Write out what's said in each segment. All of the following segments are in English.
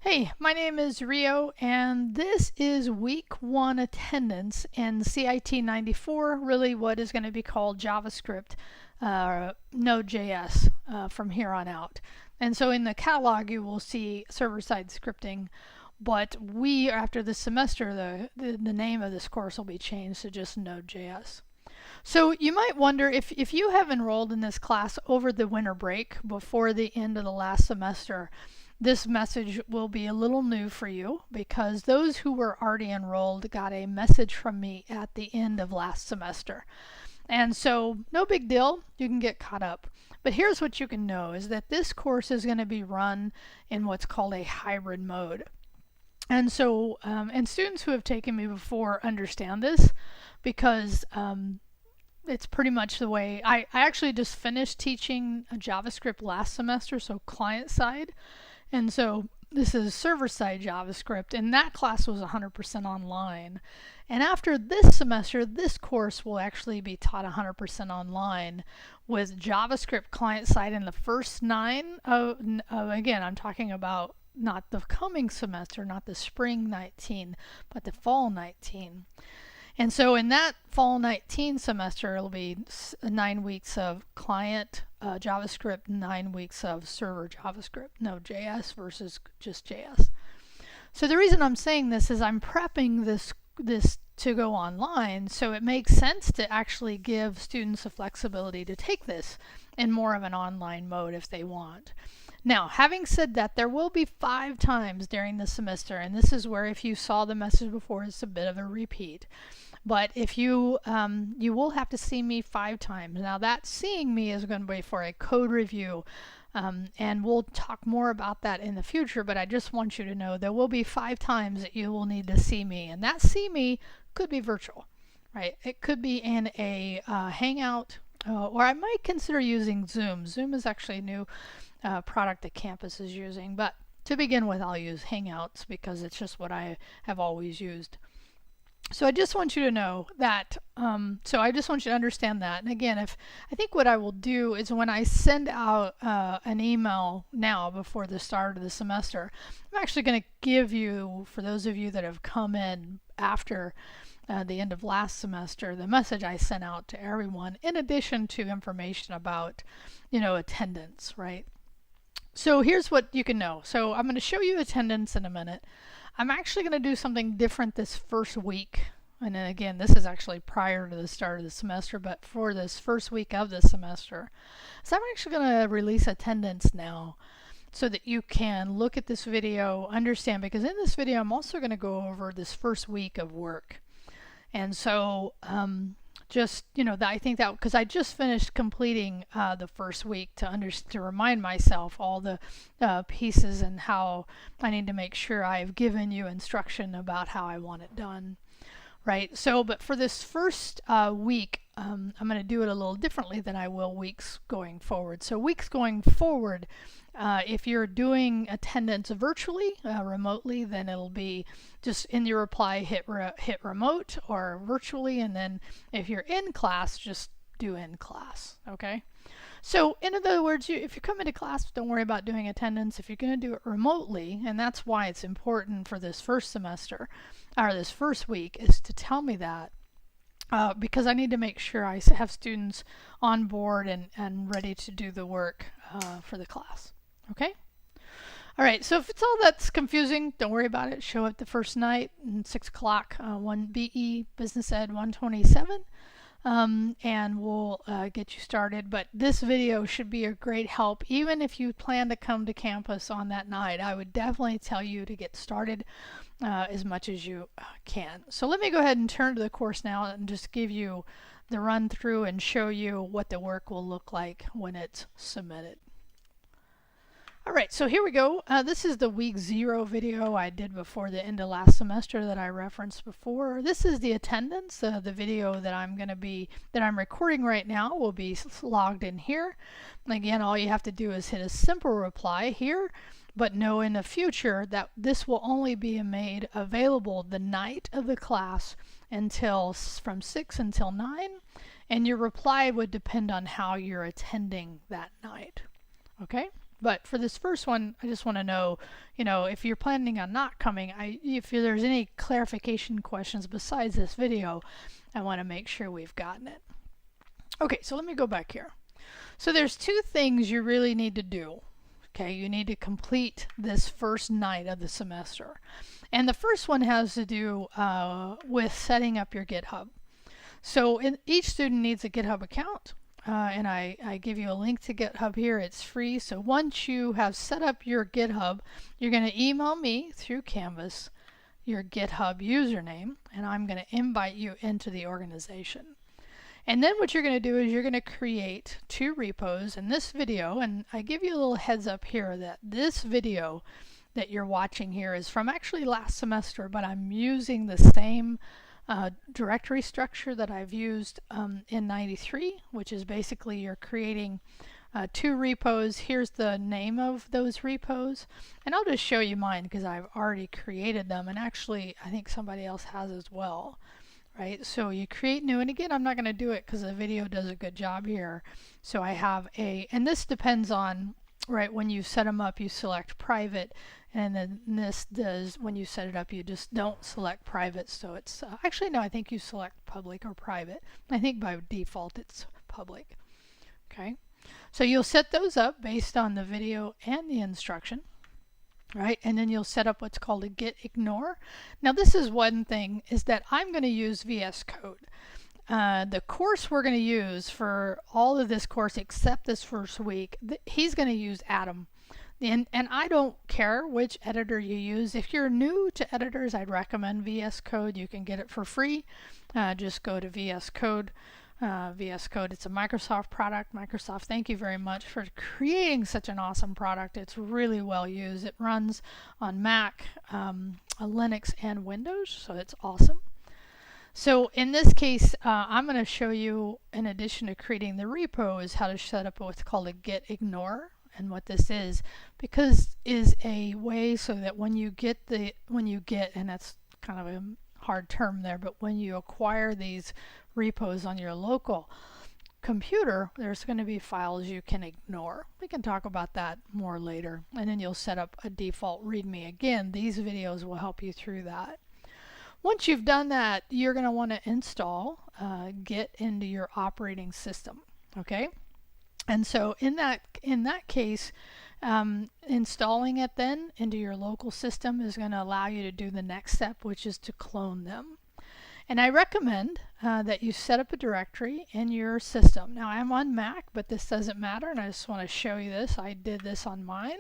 Hey, my name is Rio, and this is week 1 attendance in CIT94, really what is going to be called JavaScript Node.js from here on out. And so in the catalog, you will see server-side scripting, but after this semester, the name of this course will be changed to just Node.js. So you might wonder if you have enrolled in this class over the winter break before the end of the last semester, this message will be a little new for you because those who were already enrolled got a message from me at the end of last semester. And so no big deal, you can get caught up. But here's what you can know is that this course is going to be run in what's called a hybrid mode. And so, and students who have taken me before understand this because it's pretty much the way I actually just finished teaching JavaScript last semester, so client side. And so this is server-side JavaScript, and that class was 100% online. And after this semester, this course will actually be taught 100% online with JavaScript client-side in the first 9 again, I'm talking about not the coming semester, not the spring 19, but the fall 19. And so in that fall 19 semester, it'll be 9 weeks of client JavaScript, 9 weeks of server JavaScript, Node.js versus just JS. So the reason I'm saying this is I'm prepping this to go online, so it makes sense to actually give students the flexibility to take this in more of an online mode if they want. Now, having said that, there will be 5 times during the semester, and this is where if you saw the message before, it's a bit of a repeat. But if you will have to see me 5 times. Now that seeing me is going to be for a code review, and we'll talk more about that in the future, but I just want you to know there will be 5 times that you will need to see me, and that see me could be virtual, right? It could be in a Hangout, or I might consider using Zoom. Zoom is actually a new product that campus is using, but to begin with, I'll use Hangouts because it's just what I have always used. So I just want you to know that, so I just want you to understand that. And again, I think what I will do is when I send out an email now before the start of the semester, I'm actually going to give you, for those of you that have come in after the end of last semester, the message I sent out to everyone, in addition to information about, attendance, right? So here's what you can know. So I'm going to show you attendance in a minute. I'm actually going to do something different this first week. And then again, this is actually prior to the start of the semester, but for this first week of the semester. So I'm actually going to release attendance now so that you can look at this video, understand, because in this video I'm also going to go over this first week of work. And so just, I think that because I just finished completing the first week to remind myself all the pieces and how I need to make sure I've given you instruction about how I want it done, right? So, but for this first week, I'm going to do it a little differently than I will weeks going forward. So weeks going forward, if you're doing attendance virtually, remotely, then it'll be just in your reply, hit remote or virtually, and then if you're in class, just do in class, okay? So in other words, if you come into class, don't worry about doing attendance. If you're going to do it remotely, and that's why it's important for this first semester, or this first week, is to tell me that. Because I need to make sure I have students on board and ready to do the work for the class. Okay? All right, so if it's all that's confusing, don't worry about it. Show up the first night at 6 o'clock, 1 BE, Business Ed 127, and we'll get you started. But this video should be a great help. Even if you plan to come to campus on that night, I would definitely tell you to get started as much as you can. So let me go ahead and turn to the course now and just give you the run through and show you what the work will look like when it's submitted. All right, so here we go. This is the week 0 video I did before the end of last semester that I referenced before. This is the attendance. The video that I'm recording right now will be logged in here. And again, all you have to do is hit a simple reply here, but know in the future that this will only be made available the night of the class from 6 until 9, and your reply would depend on how you're attending that night. Okay? But for this first one, I just want to know, if you're planning on not coming, if there's any clarification questions besides this video, I want to make sure we've gotten it. Okay, so let me go back here. So there's two things you really need to do. Okay, you need to complete this first night of the semester. And the first one has to do with setting up your GitHub. So each student needs a GitHub account. And I give you a link to GitHub here. It's free. So once you have set up your GitHub, you're going to email me through Canvas your GitHub username, and I'm going to invite you into the organization. And then what you're going to do is you're going to create 2 repos in this video, and I give you a little heads up here that this video that you're watching here is from actually last semester, but I'm using the same directory structure that I've used in 93, which is basically you're creating 2 repos. Here's the name of those repos, and I'll just show you mine because I've already created them, and actually I think somebody else has as well. Right, so you create new, and again I'm not going to do it because the video does a good job here. So I have and this depends on, right, when you set them up you select private, and then this does, when you set it up you just don't select private. So it's actually no, I think you select public or private. I think by default it's public. Okay, so you'll set those up based on the video and the instruction. Right, and then you'll set up what's called a Git Ignore. Now this is one thing, is that I'm going to use VS Code. The course we're going to use for all of this course except this first week, he's going to use Atom. And I don't care which editor you use. If you're new to editors, I'd recommend VS Code. You can get it for free. Just go to VS Code. VS Code, it's a Microsoft product. Microsoft, thank you very much for creating such an awesome product. It's really well used. It runs on Mac, Linux, and Windows, so it's awesome. So in this case, I'm going to show you, in addition to creating the repos, how to set up what's called a Git Ignore. And what this is, because is a way so that when you get, and that's kind of a hard term there, but when you acquire these repos on your local computer, there's going to be files you can ignore. We can talk about that more later. And then you'll set up a default README. Again, these videos will help you through that. Once you've done that, you're going to want to install Git into your operating system. Okay, and so in that case, installing it then into your local system is going to allow you to do the next step, which is to clone them. And I recommend that you set up a directory in your system. Now I'm on Mac, but this doesn't matter, and I just want to show you this. I did this on mine.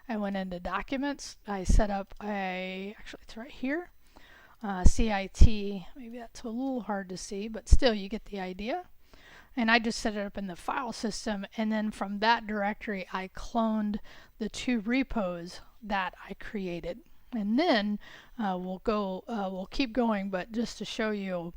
I went into Documents. I set up actually it's right here, CIT. Maybe that's a little hard to see, but still you get the idea. And I just set it up in the file system, and then from that directory I cloned the 2 repos that I created. And then we'll keep going, but just to show you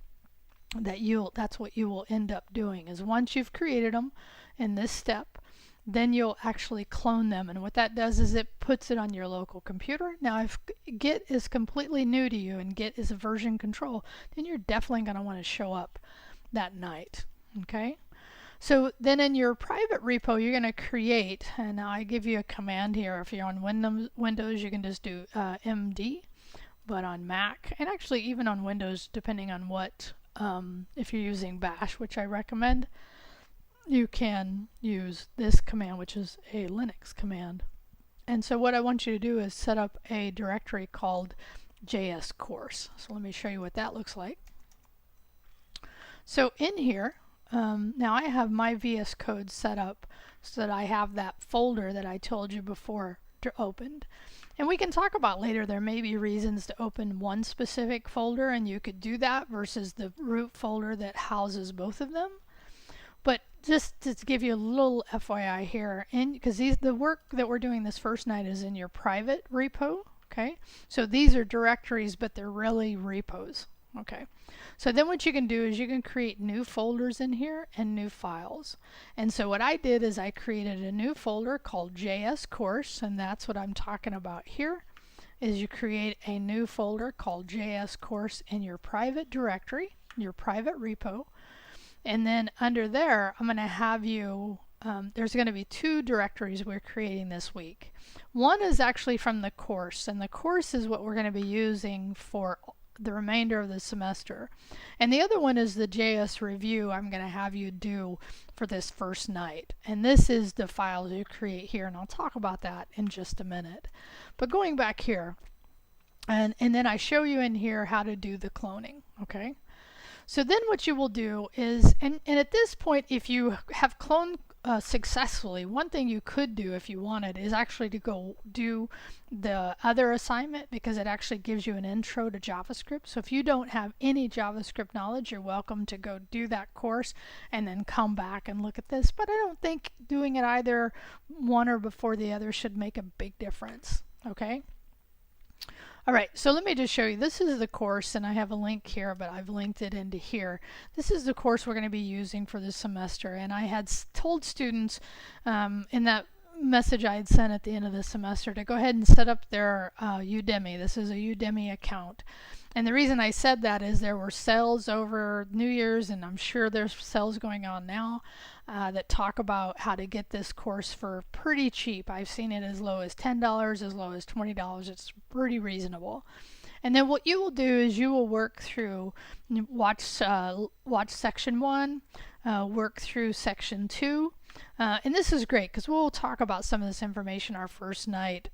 that that's what you will end up doing, is once you've created them in this step, then you'll actually clone them. And what that does is it puts it on your local computer. Now if Git is completely new to you and Git is a version control, then you're definitely going to want to show up that night. Okay, so then in your private repo you're going to create, and I give you a command here. If you're on Windows you can just do MD, but on Mac, and actually even on Windows, depending on what, if you're using Bash, which I recommend, you can use this command, which is a Linux command. And so what I want you to do is set up a directory called JS course. So let me show you what that looks like. So in here, now I have my VS Code set up so that I have that folder that I told you before opened. And we can talk about later, there may be reasons to open one specific folder, and you could do that versus the root folder that houses both of them. But just to give you a little FYI here, and because the work that we're doing this first night is in your private repo. Okay, so these are directories, but they're really repos. Okay, so then what you can do is you can create new folders in here and new files. And so what I did is I created a new folder called JS course, and that's what I'm talking about here, is you create a new folder called JS course in your private directory, your private repo. And then under there, I'm going to have you there's going to be 2 directories we're creating this week. One is actually from the course, and the course is what we're going to be using for the remainder of the semester. And the other one is the JS review I'm going to have you do for this first night. And this is the files you create here, and I'll talk about that in just a minute. But going back here, and then I show you in here how to do the cloning, okay? So then what you will do is, and at this point, if you have cloned successfully, one thing you could do if you wanted is actually to go do the other assignment, because it actually gives you an intro to JavaScript. So if you don't have any JavaScript knowledge, you're welcome to go do that course and then come back and look at this. But I don't think doing it either one or before the other should make a big difference, okay? All right, so let me just show you. This is the course, and I have a link here, but I've linked it into here. This is the course we're going to be using for this semester, and I had told students in that message I had sent at the end of the semester to go ahead and set up their Udemy. This is a Udemy account. And the reason I said that is there were sales over New Year's, and I'm sure there's sales going on now that talk about how to get this course for pretty cheap. I've seen it as low as $10, as low as $20. It's pretty reasonable. And then what you will do is you will work through, watch section 1, work through section 2. And this is great because we'll talk about some of this information our first night.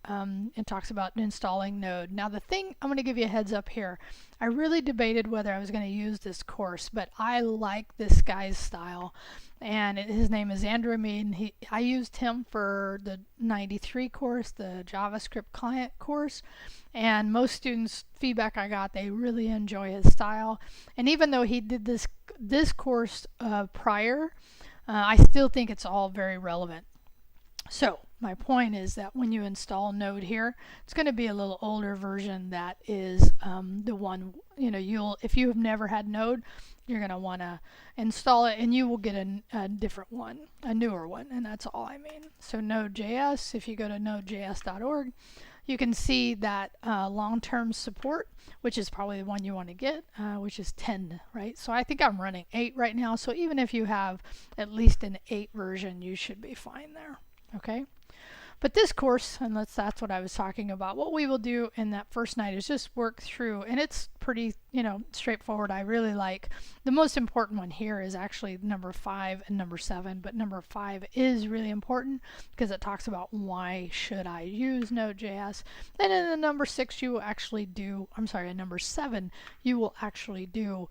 It talks about installing Node. Now the thing, I'm going to give you a heads up here. I really debated whether I was going to use this course, but I like this guy's style. And his name is Andrew Mead, and I used him for the 93 course, the JavaScript client course. And most students' feedback I got, they really enjoy his style. And even though he did this course prior, I still think it's all very relevant. So my point is that when you install Node here, it's going to be a little older version that is the one, if you have never had Node, you're going to want to install it, and you will get a different one, a newer one, and that's all I mean. So Node.js, if you go to nodejs.org, you can see that long-term support, which is probably the one you want to get, which is 10, right? So I think I'm running 8 right now. So even if you have at least an 8 version, you should be fine there, okay? But this course, and that's what I was talking about, what we will do in that first night is just work through, and it's pretty, straightforward. I really like, the most important one here is actually number 5 and number 7, but number 5 is really important because it talks about why should I use Node.js. And in the number 6, you will actually do, in number 7, you will actually do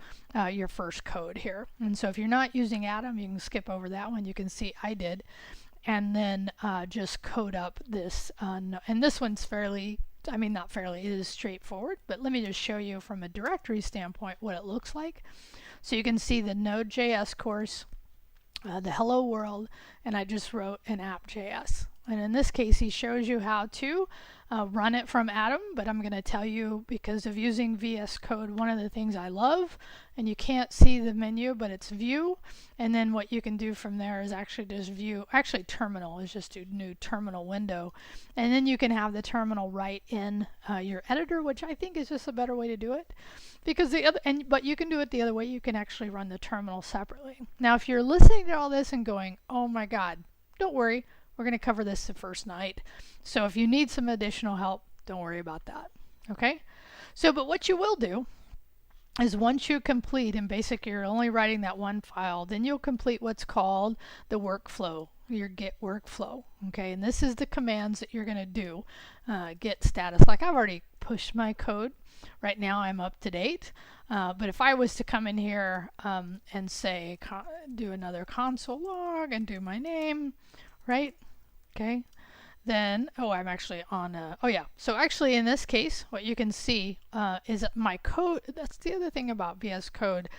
your first code here. And so if you're not using Atom, you can skip over that one. You can see I did. And then just code up this, and this one's it is straightforward, but let me just show you from a directory standpoint what it looks like. So you can see the Node.js course, the hello world, and I just wrote an app.js. And in this case, he shows you how to run it from Atom, but I'm going to tell you, because of using VS Code, one of the things I love, and you can't see the menu, but it's view, and then what you can do from there is actually just view, terminal is just a new terminal window, and then you can have the terminal right in your editor, which I think is just a better way to do it, because but you can do it the other way. You can actually run the terminal separately. Now if you're listening to all this and going, oh my god, don't worry, we're going to cover this the first night. So if you need some additional help, don't worry about that. Okay? So, but what you will do is once you complete, and basically you're only writing that one file, then you'll complete what's called the workflow, your Git workflow. Okay? And this is the commands that you're going to do. Git status. Like I've already pushed my code. Right now I'm up to date. But if I was to come in here and say, do another console log and do my name, right? Okay, then, I'm actually on, so actually in this case, what you can see is that my code, that's the other thing about VS Code,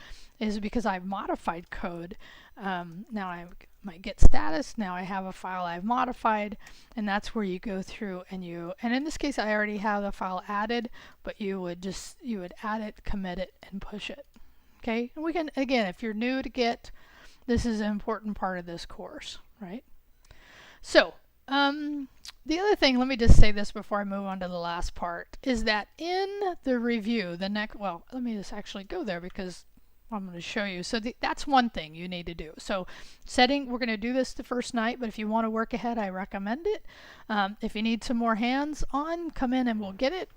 is because I've modified code, now I have my Git status, now I have a file I've modified, and that's where you go through and in this case I already have the file added, but you would add it, commit it, and push it. Okay, and we can, again, if you're new to Git, this is an important part of this course, right? So, the other thing, let me just say this before I move on to the last part, is that in the review, let me just actually go there because I'm going to show you. So that's one thing you need to do. So setting, we're going to do this the first night, but if you want to work ahead, I recommend it. If you need some more hands on, come in and we'll get it.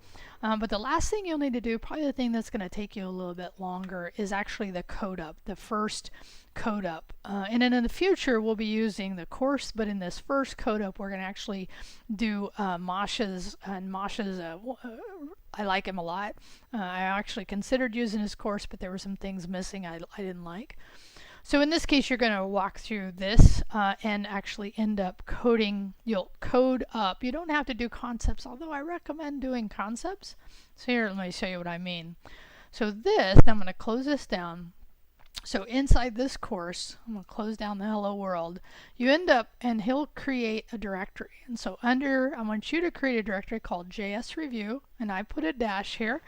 But the last thing you'll need to do, probably the thing that's going to take you a little bit longer, is actually the code up, the first code up. And then in the future, we'll be using the course, but in this first code up, we're going to actually do Masha's, and Masha's I like him a lot. I actually considered using his course, but there were some things missing I didn't like. So in this case, you're going to walk through this and actually end up coding. You'll code up. You don't have to do concepts, although I recommend doing concepts. So here, let me show you what I mean. So this, I'm going to close this down. So inside this course, I'm going to close down the hello world. You end up, and he'll create a directory. And so under, I want you to create a directory called JS Review, and I put a dash here.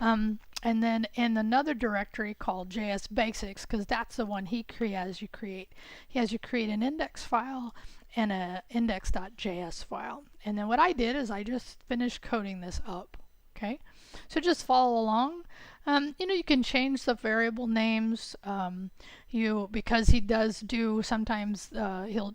And then in another directory called JS Basics, because that's the one he has you create. He has you create an index file and a index.js file. And then what I did is I just finished coding this up. Okay, so just follow along. You know, you can change the variable names. Because he does do sometimes he'll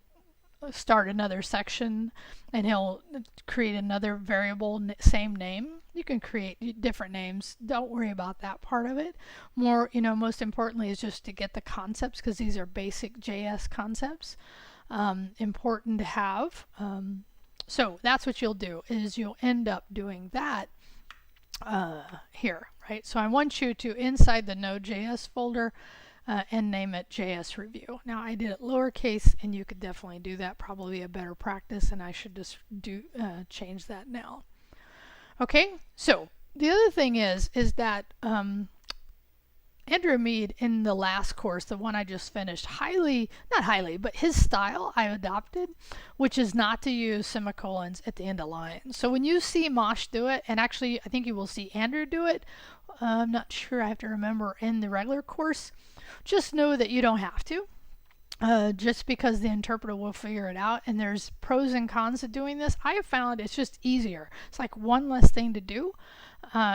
start another section and he'll create another variable, same name. You can create different names. Don't worry about that part of it. More, you know, most importantly is just to get the concepts, because these are basic JS concepts, important to have. So that's what you'll do, is you'll end up doing that here, right? So I want you to, inside the Node.js folder, and name it JS Review. Now I did it lowercase, and you could definitely do that, probably a better practice, and I should just change that now. Okay, so the other thing is that Andrew Mead in the last course, the one I just finished, not highly, but his style I adopted, which is not to use semicolons at the end of lines. So when you see Mosh do it, and actually I think you will see Andrew do it, I'm not sure, I have to remember, in the regular course, just know that you don't have to. Just because the interpreter will figure it out, and there's pros and cons to doing this. I have found it's just easier. It's like one less thing to do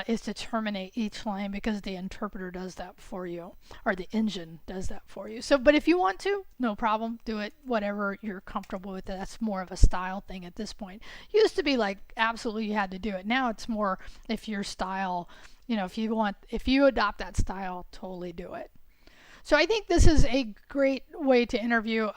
is to terminate each line, because the interpreter does that for you, or the engine does that for you. So, but if you want to, no problem, do it, whatever you're comfortable with. That's more of a style thing at this point. It used to be like absolutely you had to do it. Now it's more if your style, you know, if you adopt that style, totally do it. So I think this is a great way to review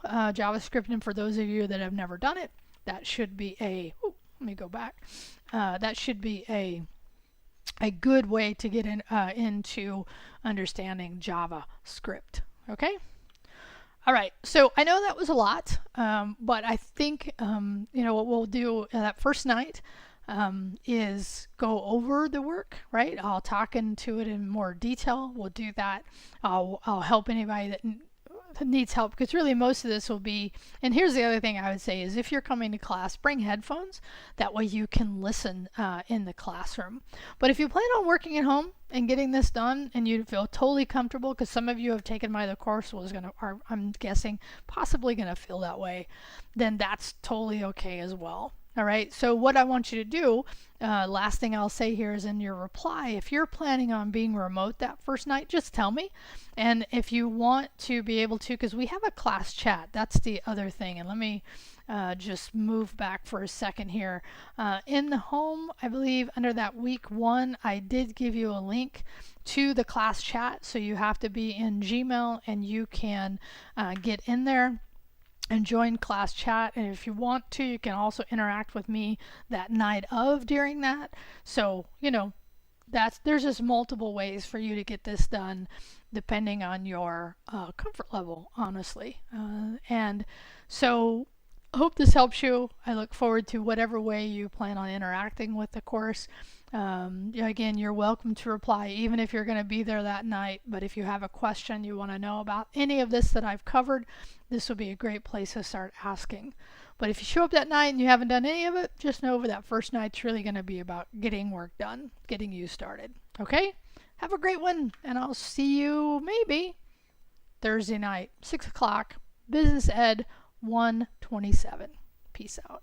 JavaScript, and for those of you that have never done it, that should be let me go back. That should be a good way to get into understanding JavaScript. Okay. All right. So I know that was a lot, but I think you know what we'll do that first night. Is go over the work, right? I'll talk into it in more detail. We'll do that. I'll help anybody that needs help, because really most of this will be, and here's the other thing I would say, is if you're coming to class, bring headphones. That way you can listen in the classroom. But if you plan on working at home and getting this done, and you feel totally comfortable, because some of you have taken my other course, I'm guessing possibly going to feel that way, then that's totally okay as well. All right, so what I want you to do, last thing I'll say here is in your reply, if you're planning on being remote that first night, just tell me. And if you want to be able to, because we have a class chat, that's the other thing. And let me just move back for a second here. In the home, I believe under that week 1, I did give you a link to the class chat. So you have to be in Gmail, and you can get in there and join class chat. And if you want to, you can also interact with me that night during that. So, you know, there's just multiple ways for you to get this done depending on your comfort level, honestly. And so I hope this helps you. I look forward to whatever way you plan on interacting with the course. Again, you're welcome to reply even if you're going to be there that night. But if you have a question you want to know about any of this that I've covered, this would be a great place to start asking. But if you show up that night and you haven't done any of it, just know over that first night's really going to be about getting work done, getting you started. Okay? Have a great one, and I'll see you maybe Thursday night, 6 o'clock, Business Ed 127. Peace out.